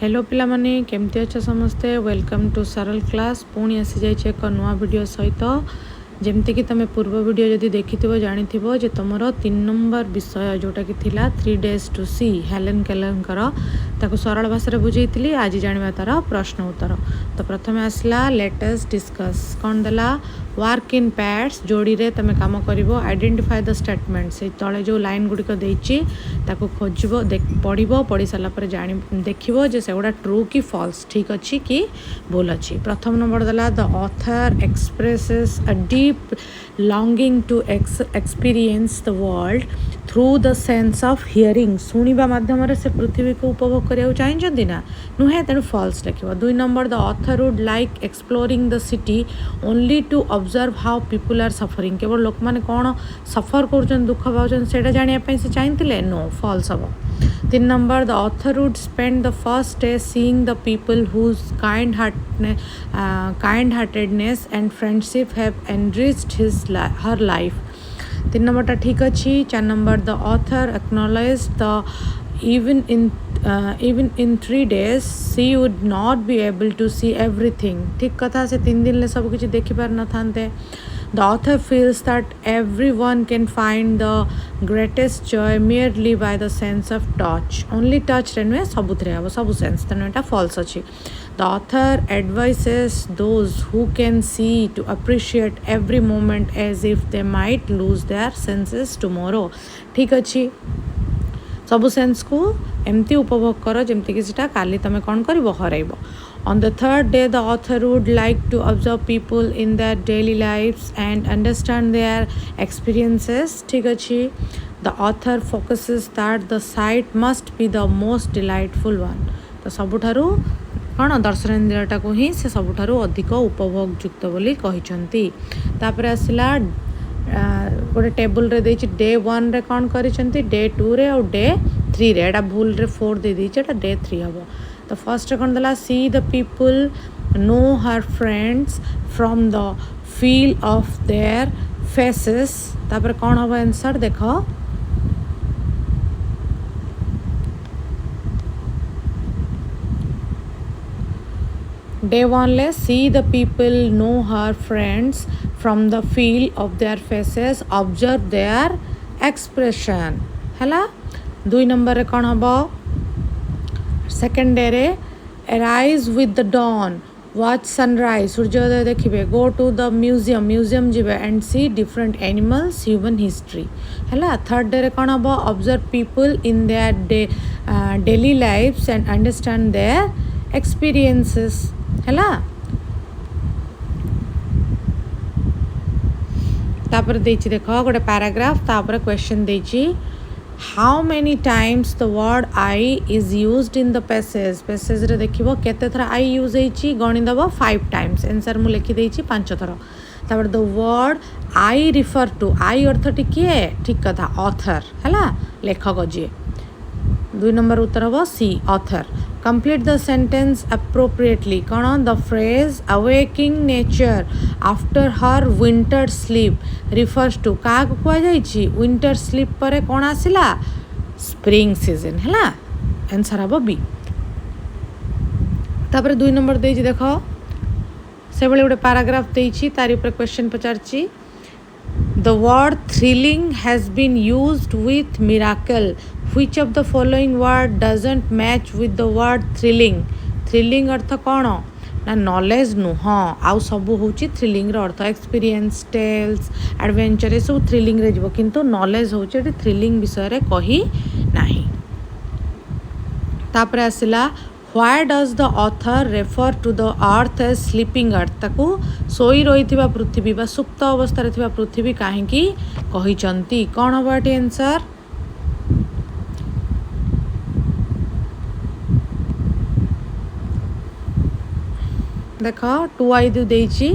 Hello पिला माने केमती अच्छा समस्ते वेलकम टू सरल क्लास पुणी आसी जाइए एक नुआ वीडियो सहित जमती कि तुम पूर्व वीडियो जदि देखि जानी जे तुमर 3 नंबर विषय जोटा कि थिला 3 days to see Helen Keller ताको सरल भाषा बुझेइली आज जाना तार प्रश्न उत्तर। तो प्रथम आसला लेट अस डिस्कस कौन देला वर्क इन पैड्स जोड़ी रे तुम काम कर आइडेंटिफाई द स्टेटमेंट से तले जो लाइन गुड़िक देछि ताको खोजबो पढ़िबो पढ़ी सारा पर जानी देखिबो जे सेगुड़ा ट्रू कि फॉल्स ठीक अच्छी कि भूल अच्छी। प्रथम नंबर देला the author expresses a deep longing to experience the world through the sense of hearing सुनिबा माध्यम से पृथ्वी को उपभोग करिया चाहिए ना नुहे तेणु फॉल्स लिखिबो। 2 number the author would like exploring the city only to observe how people are suffering केवल लोक माने कौन सफर कर दुख पाउछन सेटा जानिया से चाहिए नो फॉल्स हम। 3 number the author would spend the first day seeing the people whose kind heartedness and friendship have enriched her life 3 number ठीक अच्छी। 4 number the author acknowledge the even in 3 days she would not be able to see everything ठीक कथा से 3 दिन ले सब कुछ देखि पार न थांते। The author feels that everyone can find the greatest joy merely by the sense of touch only touch रे नुहे सबुथरे हम सब सेंस तेणु एटा फॉल्स अच्छी। The author advises those who can see to appreciate every moment as if they might lose their senses tomorrow ठीक अच्छी। सबु sense को एमती उपभोग कर जमती कि सेटा काली तमे कौन करिवो हराइबो। On the third day the author would like to observe people in their daily lives and understand their experiences ठीक अच्छी। The author focuses that the sight must be the most delightful one तो सबुठारु कौन दर्शनेन्द्रियटा को ही से सबुठारु अधिक उपभोग युक्त बोली कहिसंती। तापर आसिला गोटे टेबुल रे देछि डे 1 रे कौन करिसंती डे 2 रे और डे 3 रे एटा भूल रे 4 दे दीचे एटा डे 3 हबो। तो फर्स्ट कौन देला see the people know her friends from the feel of their faces तापर कौन हबो आंसर देखो डे 1 ले see the people know her friends from the feel of their faces observe their expression हैला। 2 नंबर रे कौन हबो सेकेंड डे रे arise with the dawn watch sunrise सूर्योदय देखिए गो टू द म्यूजियम जीवे and see different animals human history हैला। Third day रे कौन हबो observe people in their daily lifes and understand their experiences हैला। तापर देछि देखो गोटे पैराग्राफ तापर क्वेश्चन देछि how many times the word I is used in the passage रे देखिबो केते थरा आई यूज हेछि गणि दबो 5 टाइम्स आंसर मु लिखि देछि 5 थरा। तापर the word I refer to I अर्थ टिकिए ठीक कथा ऑथर हैला लेखक जे। 2 नंबर उत्तर हबो C author. Complete the sentence appropriately कौन the phrase awakening nature after her winter sleep refers to क्या कह जाइए विंटर स्लीप पर कौन आसला स्प्रिंग सीजन है आंसर हम बी। तापर 2 नंबर दे देख से गोटे पैराग्राफ देछि तारि ऊपर question पचारछि The word thrilling has been used with miracle. Which of the following word doesn't match with the word thrilling? Thrilling अर्थ कौन ना नॉलेज नुह आउ सबू हूँ थ्रिलिंग अर्थ एक्सपीरियंस टेल्स एडवेंचर ये सब थ्रिलिंग रे जीवो किंतु नॉलेज हूँ थ्रिलिंग विषय रे कही नाही। तापर आसिला Why does the author refer to the earth as sleeping earth ताकू सोई रही पृथ्वी बा सुप्त अवस्था रे पृथ्वी काहेकि कहिचंती कौन हबो एटी आंसर देखो 2 आई दु देछि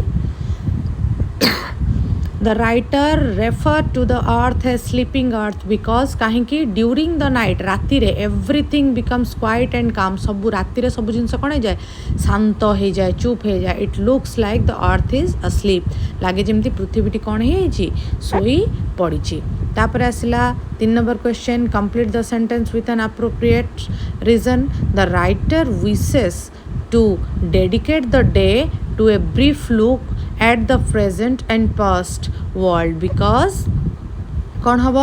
The writer referred to the earth as sleeping earth because काहेकि during the night राति रे everything becomes quiet and calm सबू राति रे सबू जिनस कौन हो जाए शांत हो जाए चुप हो जाए it looks like the earth is asleep लागे जमती पृथ्वीटी कौन है सोई पड़ी। तापर आसला 3 number question complete the sentence with an appropriate reason the writer wishes to dedicate the day to a brief look at the present and past world because कौन हम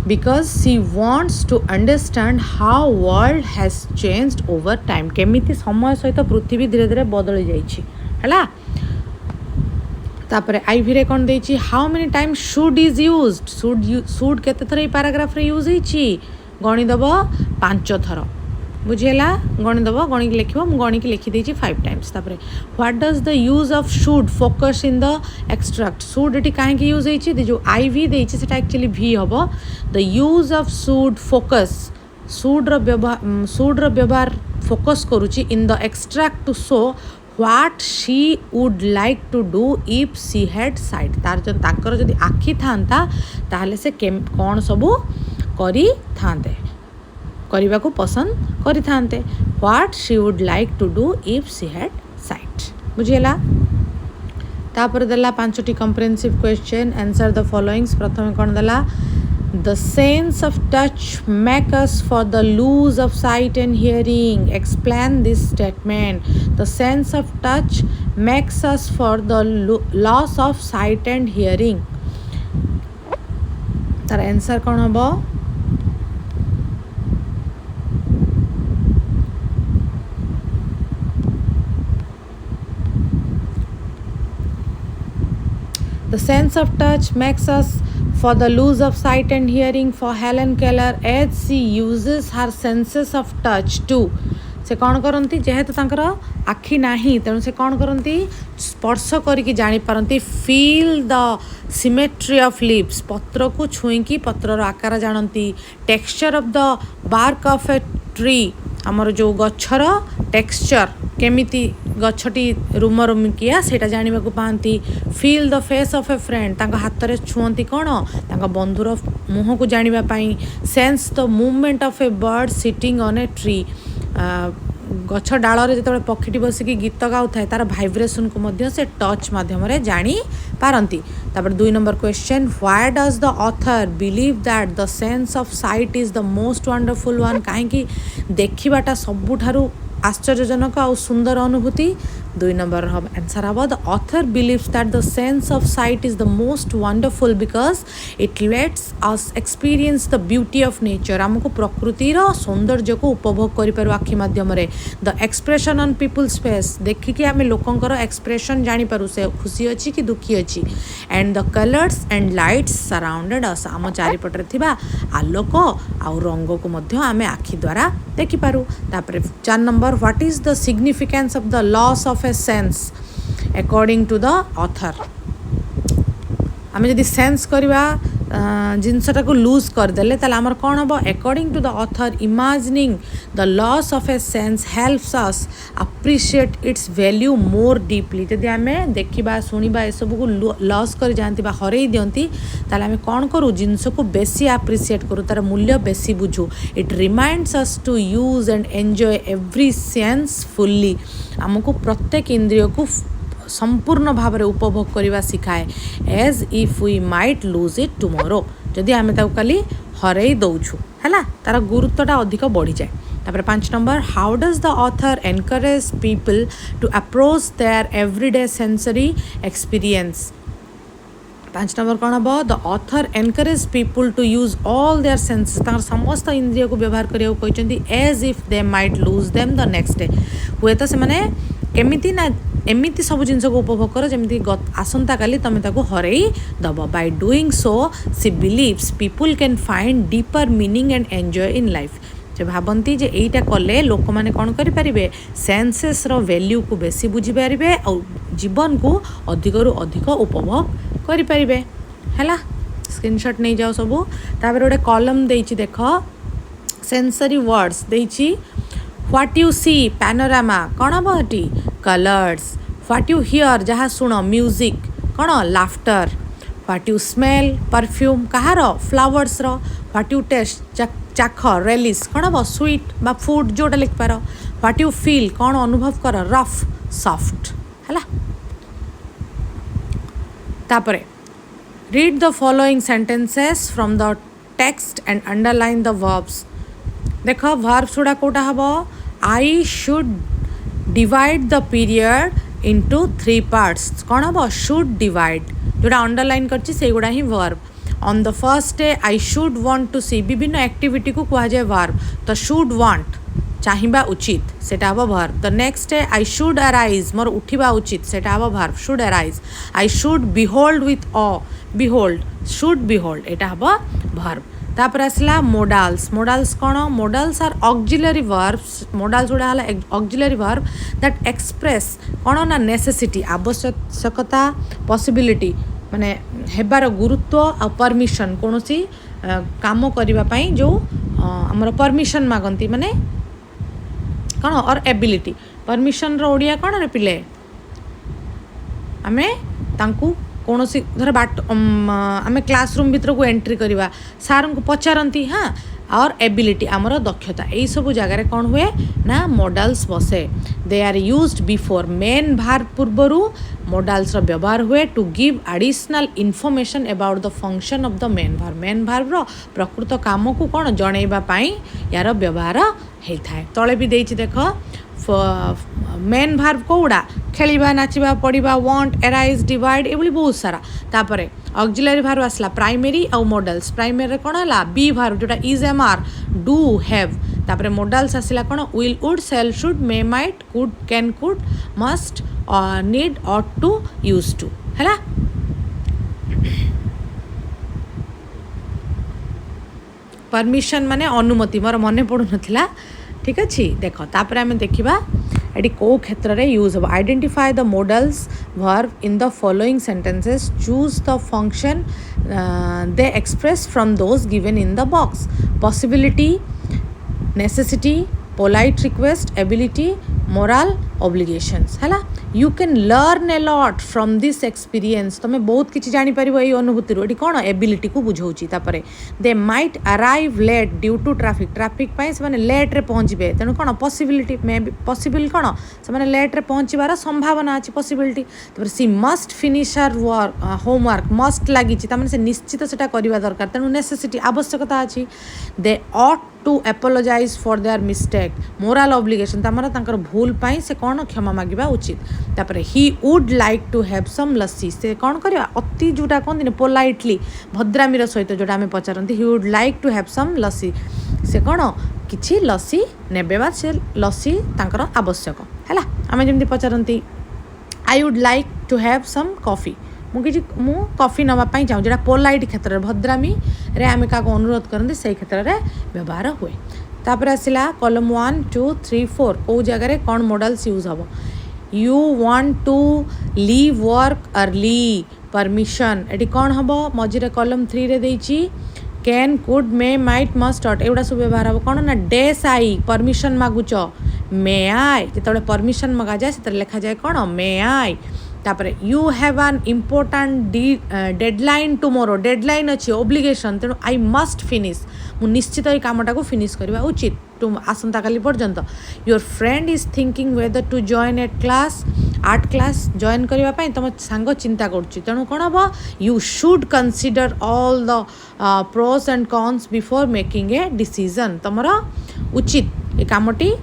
because she wants to understand how world has changed over time केमिति समय सहित पृथ्वी धीरे धीरे बदली जाइछि हला तापर आईवी रे कोन देछि how many time should is used should केते थर ए पैराग्राफ रे यूज होइछि गणि दबो 5 थर बुझेला गणि दबो गणि के लिखिबो मु गणि के लिखि देछि 5 टाइम्स तापर what does the use of should focus in the extract should eighty काहे के यूज होइछि जो आईवी देछि सेटा एक्चुअली भी हबो the use of should focus should रो व्यवहार फोकस करूछि in the extract to show what she would like to do if she had sight तार जो ताकर जदि आखि थांता ताहले से कोन सबु करी थांते करने को पसंद करी थांते what she would like to do if she had sight बुझेला तापर देला 5टी comprehensive question answer the followings प्रथम कोन देला the sense of touch make us for the lose of sight and hearing explain this statement the sense of touch makes us for the loss of sight and hearing तार answer कोन हबो The sense of touch makes us for the loss of sight and hearing for Helen Keller as she uses her senses of touch too. से कौन करती जेहेतु तांकर आखि नाही तेणु से कौन करती स्पर्श करके जानी पारती feel the symmetry of lips पत्र को छुईकी पत्रर आकार जानती texture of the bark of a tree आमर जो गछर टेक्सचर केमिति गछटी रुम रुमिकिया सेटा जानिबा को पाती feel the face of A friend तांका हाथ रे छुअंती कोन तांका बंधुर मुह को जानिबा पई sense the movement of A bird sitting on a tree गछ डाल जो पक्षी बसिकी गीत गाऊ थाए तार भाइब्रेशन को मध्य से टच माध्यम जानी पारती तापर 2 number question why does the author believe that the sense of sight is the most wonderful one कहीं देखिबाटा सबुठारु आश्चर्यजनक और सुंदर अनुभूति 2 नंबर आंसर हम the author believes that the sense of sight is the most wonderful because it lets us experience the beauty of nature आमको प्रकृतिर सौंदर्य को उपभोग कर आखि मध्यम the expression on people's face देखिकी आम लोकंकर एक्सप्रेशन जानीपारू से खुशी अच्छी कि दुखी अच्छी and the colours and lights surrounded us आम चारिपटे थिबा आलोक आउ रंग को मध्य आम आखि द्वारा देखिपारू तापर 4 number what is the significance of the loss of a sense according to the author आम जदि सेंस करवा जिनसटा को लूज करदेले ताले आमर कौन हम according to the author imagining the loss of a sense helps us appreciate its value more deeply जदि आम देखा शुणा ये सब को लॉस कर जाती हरई दिंती ताले आम कौन करूँ जिनस को बेसी अप्रिशिएट करूँ तार मूल्य बेसी बुझू it reminds us to use and enjoy every sense fully आमको प्रत्येक इंद्रिय को संपूर्ण भाव में उपभोग करने शिखाए as if we might lose it tomorrow जदि आम काली हरई दौछु है तार गुरुत्वटा अधिक बढ़ी जाए तापर 5 number how does the author encourage people to approach their everyday sensory experience 5 number कौन हम the author encourage people to use all their senses समस्त इंद्रिय को व्यवहार करने as if they might lose them the next day हुए तो से केमिति ना एमती सब जिन को उपभोग कर जमी आसंता काली तुम ताको हरई दब by doing so she believes people can find deeper meaning and enjoy in life जे भावती जे एटा कले लोक मैंने कौन करें सेंसेस रो वैल्यू को बेसी बुझीपारे और जीवन को अधिक रु अधिक उपभोग करें है स्क्रीनशॉट नहीं जाओ सबू तापर गोटे कॉलम देछि देख सेंसरी वर्ड्स देछि व्हाट यू सी पैनोरामा कौन हम ये कलर्स व्हाट यू हियर जहाँ शुण म्यूजिक कौन laughter what you smell perfume कहार फ्लावर्स रो व्हाट यू टेस्ट चाख रेलिस कौन हम स्वीट बा फूड जोटा लिखिपार व्हाट यू फील कौन अनुभव कर रफ सॉफ्ट है तापरे Read the following sentences from the text and underline the verbs. देख verbs गुड़ा कोटा हम I should divide the period into 3 parts. कौन हम should divide जोड़ा अंडरलाइन करछि से गुड़ा ही verb. On the first day I should want to see विभिन्न एक्टिविटी को कह जाए verb. तो should want चाहिबा उचित सेटा हबो verb. The next day I should arise मोर उठिबा उचित सेटा हबो verb. Should arise. I should behold with awe. Behold should behold एटा हबो verb. तापर आसला modals. Modals कौन modals are auxiliary verbs. Modals जोड़ा हला auxiliary verb that express कौन ना necessity आवश्यकता possibility माने हेबार गुरुत्व आ परमिशन कौन सी काम करबा पई जो हमर परमिशन मागंती माने कौन और एबिलिटी परमिशन रो ओडिया कौन रे पिले आमे तांकू कौन सी धर बाट आमे क्लासरूम भीतर को एंट्री करवा सार को पचारती हाँ और एबिलिटी आमर दक्षता यही सब जगार कौन हुए ना मॉडल्स बसे. They are used before main verb पूर्वर मॉडल्स व्यवहार हुए to give additional information about the function of the main verb. Main verb प्रकृत काम को कौन जनइबाई यार व्यवहार होता है. तले भी देख देख मेन भार्व कौड़ा खेलिबा नाचिबा पढ़िबा वांट एराइज डिवाइड ये बहुत सारा. तापर ऑक्सिलरी भार्व आसला प्राइमरी और मॉडल्स. प्राइमरी कौन है बी भार्व जोटा is am are do have. तापर मॉडल्स आसला कौन will would shall should may might could can could must need ought to use to है. परमिशन माने अनुमति मोर मन पड़ू ना. ठीक अच्छे देख तापर आम देखा ये कौ क्षेत्र में यूज हो. Identify the models verb in the following sentences. Choose the function they express from those given in the box. Possibility necessity polite request ability moral obligations है. You can learn a lot from this experience. तुम्हें बहुत किसी जापर ये अनुभूति ये कौन ability को बुझाऊँगी. They might arrive late due to traffic. Traffic से लेट रे पहुँचे तेणु कौन पॉसिबिलिटी मे बी पॉसिबल कौन से लेट रे पहुँचार संभावना अच्छी possibility. She must finish her homework must लगी से निश्चित से करवा दरकार तेणु नेसेसिटी आवश्यकता अच्छी. They ought to apologize for their mistake. Moral obligation तार भूल पाई से कौन क्षमा मांगा उचित. तापर he would like to have some lassi. से कौन करवा अति जोटा कहते पोलाइटली भद्रामीर सहित जोटा आम पचारती he would like to have some lassi. से कौन किसी लस्सी नेबे बा से लस्सी तांकर आवश्यक है. आम जमी पचारती I would like to have some coffee. मुझे कॉफी नापी चाहूँ जो पोलाइट क्षेत्र में भद्रामी रे आम क्या अनुरोध करते से क्षेत्र में व्यवहार हुए. तापर आसला कॉलम 1 2 3 4 कौ जगार कौन मॉडल्स यूज हम. You want to leave work early. Permission ये कौन हम मझे कॉलम 3 रे देइछि can could may might must ought एगुड़ा सब व्यवहार हम कौन ना डेस आई परमिशन मागुच मे आई जो परमिशन मगा जाए से लिखा जाए कौन मे आई. तापर you have an important deadline tomorrow. Deadline अच्छी ओब्लिगेशन तेणु आई मस्ट फिनिश मु निश्चित ये कामटा को फिनिश करवा उचित आसंता काली पर्यंत. Your friend is thinking whether to join at class. Art class join करने तुम सांग चिंता करूँ कौन हम you should consider all the pros and cons before making a decision. तुम उचित ये कामटी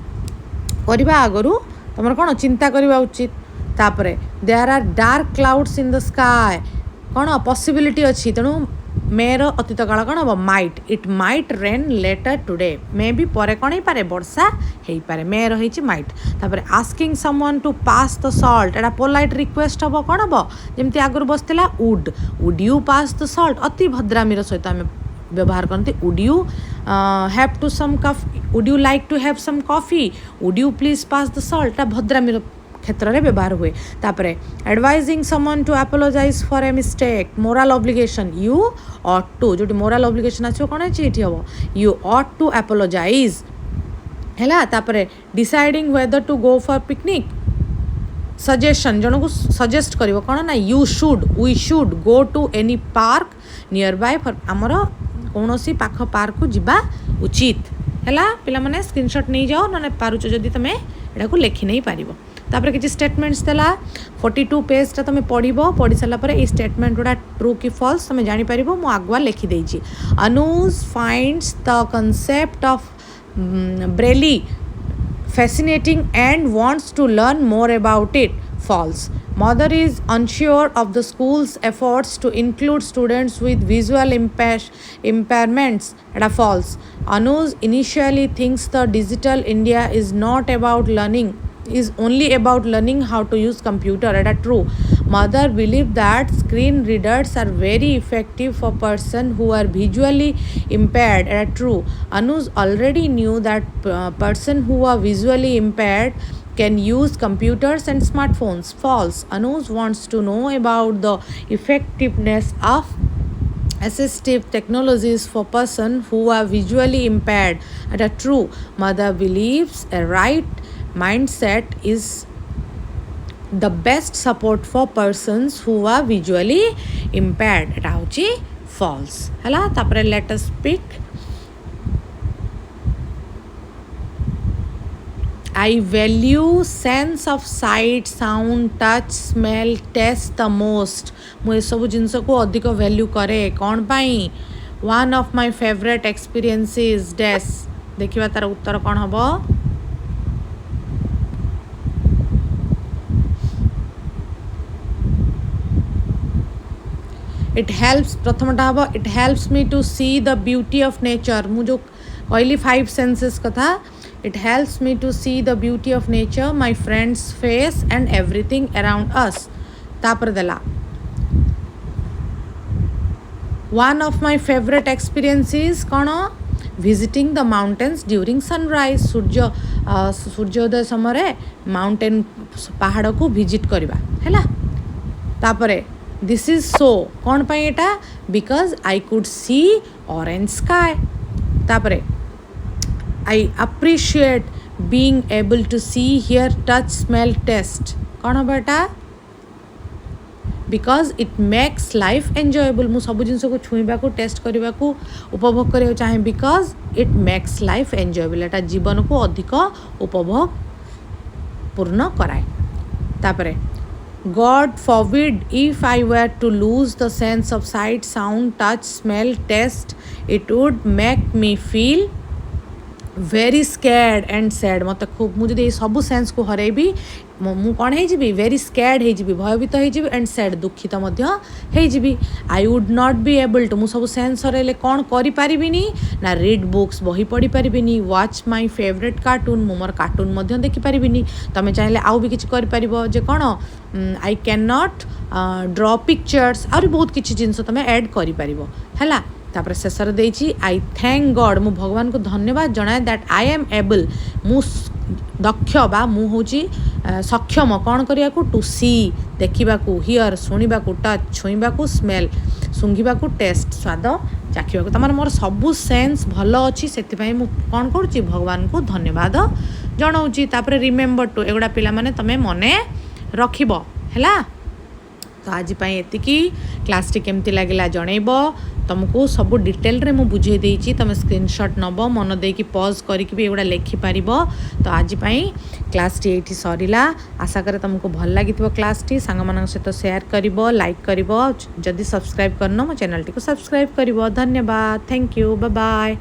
करने आगु तुम कौन चिंता करवा उचित. तापरे there are dark clouds in the sky. कौन पॉसिबिलिटी अच्छी तेणु मेर अतीत काल कौन हम might it might rain later today. May भी पर कौन हो पारे वर्षा हो पारे मे रही माइट. तापर asking someone to pass the salt एटा पोलाइट रिक्वेस्ट हम कौन हम जमी आगुरी बसला would would you pass the salt अति भद्रामीर सहित आम व्यवहार करते. Would you have to some coffee would you like to have some coffee would you please pass the salt भद्रामीर क्षेत्र में व्यवहार हुए. तापर advising someone to apologize for a mistake. Moral obligation you ought to जो morale obligation आसो कौन अच्छी ये हम यू ऑट टू एपोलोजाइज है. तापर deciding whether to go for picnic. Suggestion जन को सजेस्ट कर कौन ना you should we should go to any park nearby for आमर कौन सी पाख पार्क को जीवा उचित हैला पिला माने स्क्रीनशॉट नहीं जाओ ना पारुच जदि तुम एटा को लिखि नहीं पारिबो तापर किछि स्टेटमेंट्स देला 42 पेज ता तुम पढ़िबो पढ़ी साला पर ए स्टेटमेंट गुडा ट्रू की फॉल्स तुम जानि पारिबो मु आगुआ लिखि देछि Anuj finds the concept of Braille fascinating and wants to learn more about it. False. Mother is unsure of the school's efforts to include students with visual impairments. Eta false. Anuj initially thinks the digital India is not about learning, is only about learning how to use computer. Eta true. Mother believed that screen readers are very effective for person who are visually impaired. Eta true. Anuj already knew that person who are visually impaired can use computers and smartphones. False. Anuj wants to know about the effectiveness of assistive technologies for person who are visually impaired. Eta true. Mother believes a right mindset is the best support for persons who are visually impaired. Eta hochi false. Hala tapare let us pick. I value sense of sight, sound, touch, smell, taste the most. मु ए सब जिंस को अधिक value करे कौन पाई one of my favorite experiences dash देखिबा तार उत्तर कौन हबो it helps प्रथमटा हबो it helps me to see the beauty of nature मु जो कहली 5 senses कथा it helps me to see the beauty of nature my friend's face and everything around us तापर देला one of my favorite experiences कौन visiting the mountains during sunrise सूर्योदय समय mountain पहाड़ को विजिट करवा हैला तापरे this is so कौन पाई एटा because I could see orange sky तापरे I appreciate being able to see hear touch smell taste कौन हो बेटा because it makes life enjoyable मु सब जिंस को छुईबा को टेस्ट करबा को उपभोग करियो चाहे because it makes life enjoyable एटा जीवन को अधिक उपभोग पूर्ण कराए तापरे God forbid if I were to lose the sense of sight, sound, touch, smell, taste, it would make me feel very scared and sad मत खूब मुझे सब सेंस को हरेबी मु कौन है वेरी स्कैर्ड है भयभीत हो एंड सैड दुखित है I would not be able to मु सब सेंस हरैले कौन करि पारिबिनी ना रीड बुक्स बही पढ़ी पारिबिनी वॉच माय फेवरेट कार्टून मु मोर कार्टून मध्य देखि पारिबिनी तमे चाहिले आउ भी किछि करि पारिबो जे कोन I can not draw pictures और बहुत किछि जिंस तमे ऐड करि पारिबो हैला तापर शेषर देछि आई थैंक गॉड मु भगवान को धन्यवाद जणाए दैट आई एम एबल मु दक्ष बा मु होची सक्षम कौन करिया को टू सी देखिबा को हियर सुनिबा को टच छुईबा को स्मेल सुंघिबा को टेस्ट स्वाद चाखिबा को तमार मोर सबु सेंस भलो अछि सेति पई मु कोन करूची भगवान को धन्यवाद जणाउची तापर रिमेंबर टू एगुडा पिला माने तमे मने रखिबो हैला तो आज पाई एतिकी क्लास टी केमती लागिला जणैबो तुमको सब डिटेल रे मु बुझे देइची तुम स्क्रीनशॉट नबो मन दे की पॉज करिक भी एगुडा लेखि पारिबो तो आज पाई क्लास टी एठी सरीला आशा करे तुमको भल लागिथिबो क्लास टी संग मन सहित शेयर करिवो लाइक करिवो जदी सब्सक्राइब करनो मो चैनल टी को सब्सक्राइब करिवो धन्यवाद थैंक यू बाय बाय।